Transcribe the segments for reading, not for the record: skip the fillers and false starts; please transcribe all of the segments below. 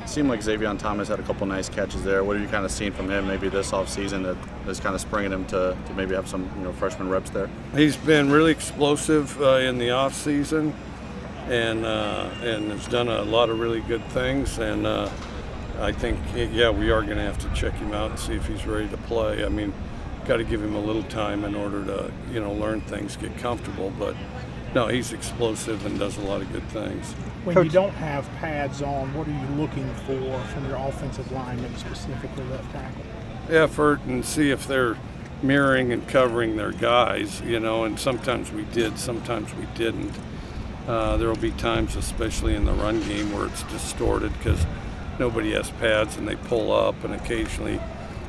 It seemed like Xavion Thomas had a couple nice catches there. What are you kind of seeing from him maybe this offseason that is kind of springing him to maybe have some freshman reps there? He's been really explosive in the offseason and has done a lot of really good things. And I think, we are going to have to check him out and see if he's ready to play. I mean, got to give him a little time in order to, learn things, get comfortable. But no, he's explosive and does a lot of good things. When Coach, you don't have pads on, what are you looking for from your offensive linemen, specifically left tackle? Effort and see if they're mirroring and covering their guys, and sometimes we did, sometimes we didn't. There will be times, especially in the run game, where it's distorted because nobody has pads and they pull up, and occasionally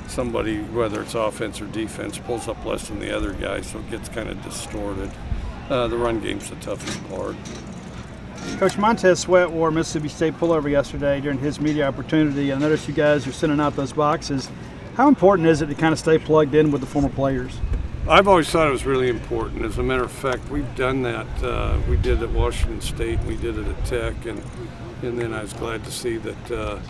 somebody, whether it's offense or defense, pulls up less than the other guy, so it gets kind of distorted. The run game's the toughest part. Coach, Montez Sweat wore Mississippi State pullover yesterday during his media opportunity. I noticed you guys are sending out those boxes. How important is it to kind of stay plugged in with the former players? I've always thought it was really important. As a matter of fact, we've done that. We did it at Washington State, we did it at Tech, and then I was glad to see that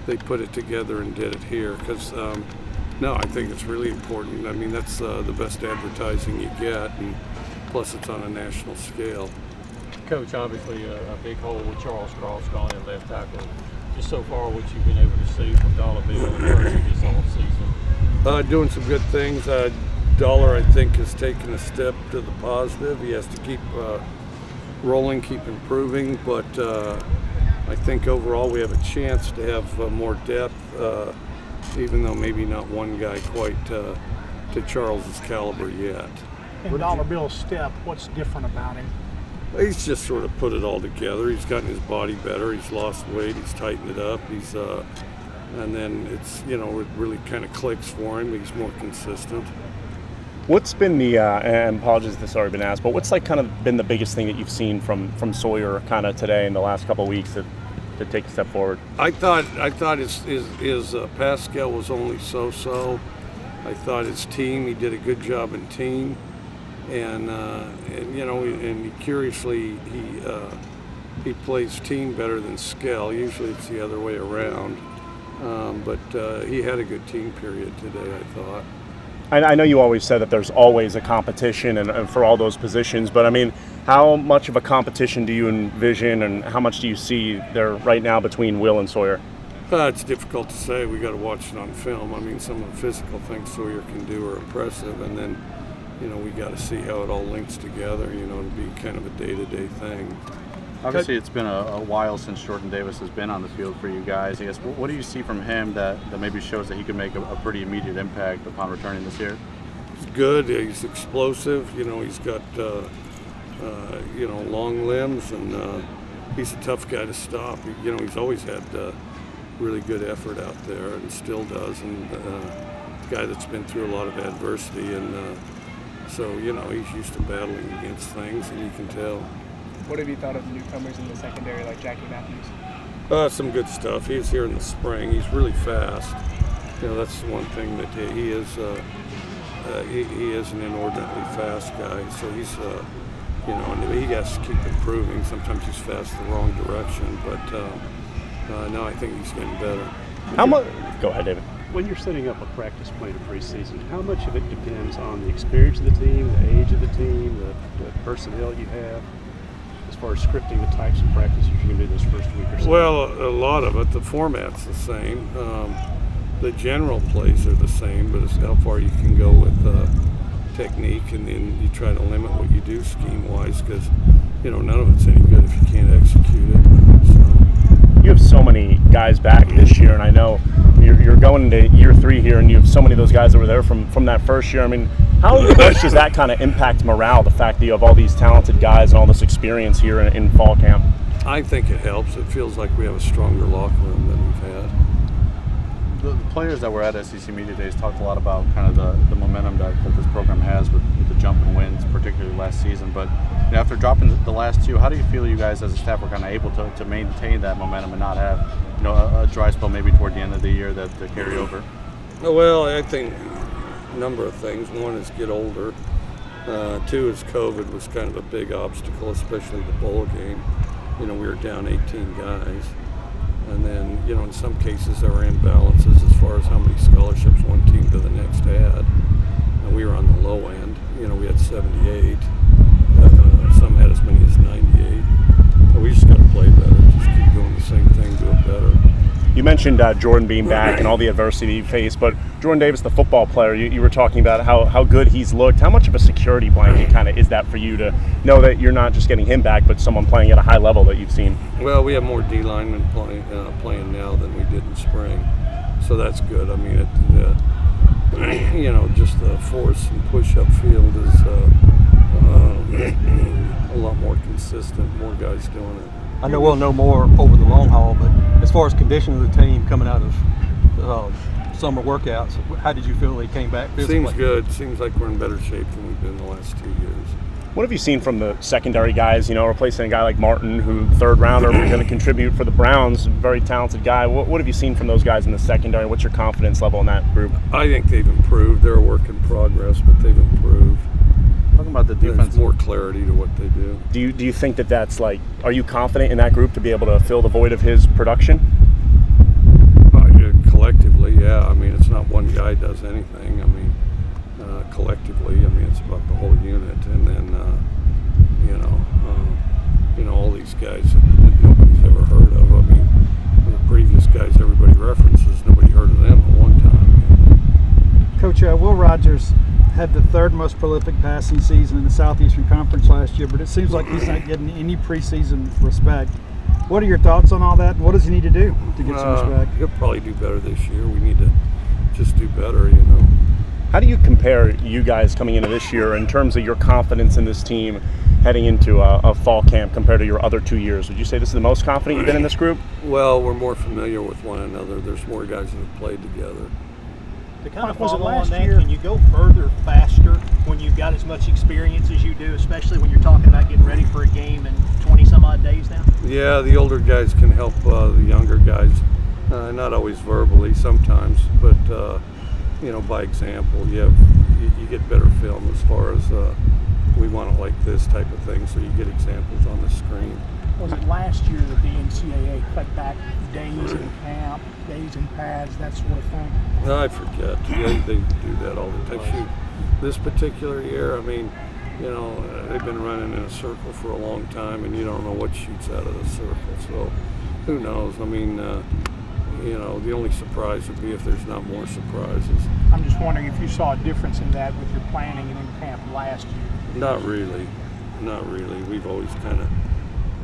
they put it together and did it here because, I think it's really important. I mean, that's the best advertising you get, and plus it's on a national scale. Coach, obviously a big hole with Charles Cross gone in left tackle. Just so far, what you've been able to see from Dollar Bill and Percy this offseason? Doing some good things. Dollar, I think, has taken a step to the positive. He has to keep rolling, keep improving, but I think overall we have a chance to have more depth, even though maybe not one guy quite to Charles's caliber yet. In Dollar Bill's step, what's different about him? He's just sort of put it all together. He's gotten his body better. He's lost weight. He's tightened it up. And then it's, it really kind of clicks for him. He's more consistent. What's been the, and apologies if this has already been asked, but what's kind of been the biggest thing that you've seen from Sawyer kind of today in the last couple of weeks to take a step forward? I thought his pass skill was only so-so. I thought his team, he did a good job in team. And curiously, he plays team better than skill. Usually it's the other way around. But he had a good team period today, I thought. I know you always said that there's always a competition and for all those positions, but I mean, how much of a competition do you envision and how much do you see there right now between Will and Sawyer? It's difficult to say. We got to watch it on film. I mean, some of the physical things Sawyer can do are impressive, and then we got to see how it all links together, to be kind of a day-to-day thing. Obviously, it's been a while since Jordan Davis has been on the field for you guys. I guess, what do you see from him that maybe shows that he could make a pretty immediate impact upon returning this year? He's good. He's explosive. He's got, long limbs, and he's a tough guy to stop. He's always had really good effort out there and still does, and a guy that's been through a lot of adversity, and so, he's used to battling against things, and you can tell. What have you thought of the newcomers in the secondary, like Jackie Matthews? Some good stuff. He was here in the spring. He's really fast. That's one thing that he is. He is an inordinately fast guy. So he's, and he has to keep improving. Sometimes he's fast the wrong direction, but no, I think he's getting better. How much? Go ahead, David. When you're setting up a practice plan in preseason, how much of it depends on the experience of the team, the age of the team, the personnel you have, as far as scripting the types of practices you're going to do this first week or so? Well, a lot of it. The format's the same. The general plays are the same, but it's how far you can go with technique, and then you try to limit what you do scheme-wise, because none of it's any good if you can't execute it. So. You have so many guys back this year, and I know you're going into year 3 here, and you have so many of those guys that were there from that first year. I mean, how much does that kind of impact morale, the fact that you have all these talented guys and all this experience here in fall camp? I think it helps. It feels like we have a stronger locker room than we've had. The players that were at SEC Media Days talked a lot about kind of the momentum that this program has with the jump and wins, particularly last season. But after dropping the last 2, how do you feel you guys as a staff were kind of able to maintain that momentum and not have a dry spell maybe toward the end of the year that to carry over? Well, I think a number of things. One is get older. 2 is COVID was kind of a big obstacle, especially the bowl game. We were down 18 guys. And then, in some cases there were imbalances as far as how many scholarships one team to the next had. And we were on the low end. We had 78. Some had as many as 98. But we just got to play better. Just keep doing the same thing, do it better. You mentioned Jordan being back and all the adversity he faced, but Jordan Davis, the football player, you were talking about how good he's looked. How much of a security blanket kind of is that for you to know that you're not just getting him back, but someone playing at a high level that you've seen? Well, we have more D linemen playing now than we did in spring, so that's good. I mean, just the force and push-up field is a lot more consistent. More guys doing it. I know we'll know more over the long haul, but as far as condition of the team coming out of summer workouts, how did you feel they came back physically? Seems good. Seems like we're in better shape than we've been the last 2 years. What have you seen from the secondary guys, replacing a guy like Martin, who third rounder, who's going to contribute for the Browns, very talented guy. What have you seen from those guys in the secondary? What's your confidence level in that group? I think they've improved. They're a work in progress, but they've improved. Talking about the defense, there's more clarity to what they do. Do you think that's like, are you confident in that group to be able to fill the void of his production? Collectively, yeah. I mean, it's not one guy does anything. I mean, collectively, I mean, it's about the whole unit. And then, all these guys that nobody's ever heard of. I mean, the previous guys everybody references, nobody heard of them at one time. Coach, Will Rogers had the third most prolific passing season in the Southeastern Conference last year, but it seems like he's not getting any preseason respect. What are your thoughts on all that? What does he need to do to get some respect? He'll probably do better this year. We need to just do better, How do you compare you guys coming into this year in terms of your confidence in this team heading into a fall camp compared to your other 2 years? Would you say this is the most confident you've been in this group? Well, we're more familiar with one another. There's more guys that have played together. To kind of Was it follow on last that, year? can you go further faster when you've got as much experience as you do, especially when you're talking about getting ready for a game in 20 some odd days now? Yeah, the older guys can help the younger guys, not always verbally sometimes, but by example. You get better film as far as we want it like this type of thing, so you get examples on the screen. Was it last year that the NCAA cut back days in camp, days in pads, that sort of thing? No, I forget. They do that all the time. Shoot, this particular year, I mean, they've been running in a circle for a long time, and you don't know what shoots out of the circle. So, who knows? I mean, the only surprise would be if there's not more surprises. I'm just wondering if you saw a difference in that with your planning and in camp last year. Not really. We've always kind of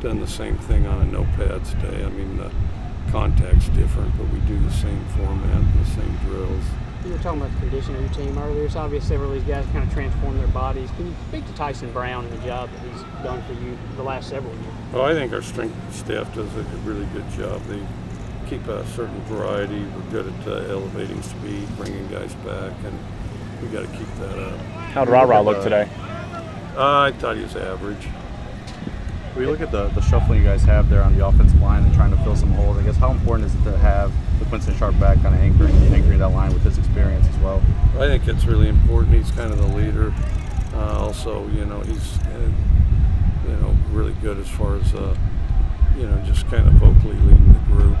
done the same thing on a no pads day. I mean, the contact's different, but we do the same format, the same drills. You were talking about the condition of your team earlier. It's obvious several of these guys kind of transform their bodies. Can you speak to Tyson Brown and the job that he's done for you the last several years? Well, I think our strength staff does a really good job. They keep a certain variety. We're good at elevating speed, bringing guys back, and we got to keep that up. How'd Ra look today? I thought he was average. When you look at the shuffling you guys have there on the offensive line and trying to fill some holes, I guess how important is it to have the Quincy Sharp back kind of anchoring that line with his experience as well? I think it's really important. He's kind of the leader. Also, he's really good as far as just kind of vocally leading the group.